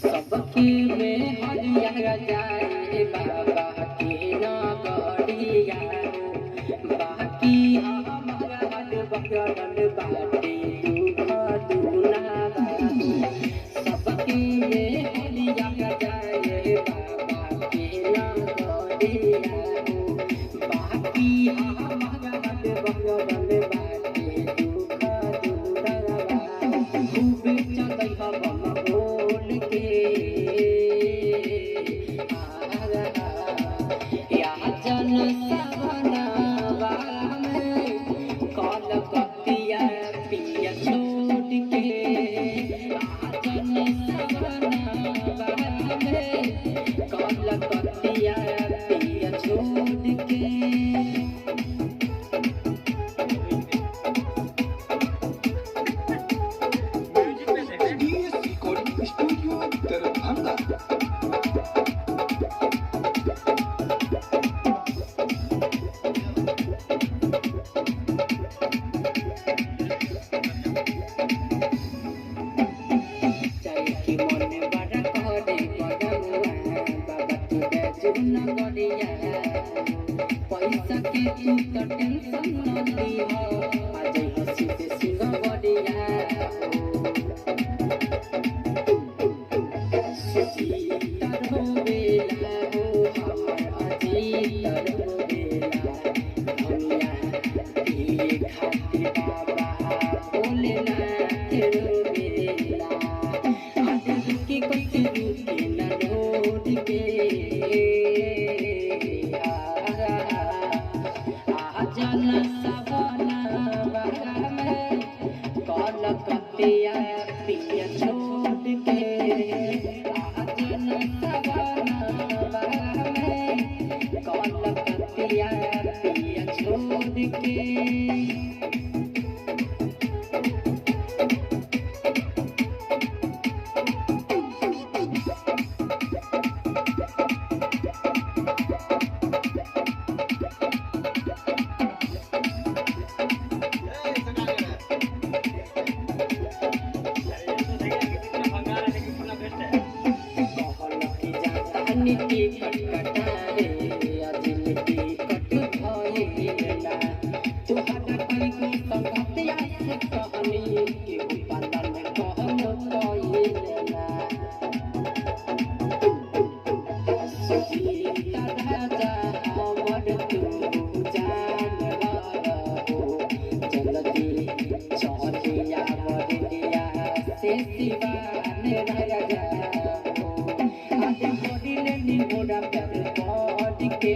सबकी में हरिया जाए बाबा के नगरिया बाकी हमारा हाथ बगल बाटे दुख दुना बाबू सबकी में हरिया जाए बाबा के नगरिया बाकी हमारा हाथ बगल बाटे दुख दुना बाबू खूब चलै हम बोल के जन सवनवा में कलकतिया पिया छोड़ के जन सवनवा में कलकतिया पिया छोड़ के स्टूडियो दरभंगा। पैसा के तू तो टेंशन न लिहो आज हंसी से सिंह बढ़िया सुजीतर हो बेला हो हमर अजीतर हो बेला दुनिया दिए खातिर बाबा बोले ना तेरो बेला आज रुकी कैसे रुके ना रोड के जन सवनवा में कलकतिया पिया छोड़ के जन सवनवा में कलकतिया पिया छोड़ के नीति कटकटारे अजिलती कट भइला तुहरा कई को संगतिया से कहनी के पालन कहल कइला सुजीता राजा हमर तू जान रहो जल्दी चलिया बरिया से दीवान राजा मोड़ा प्यार के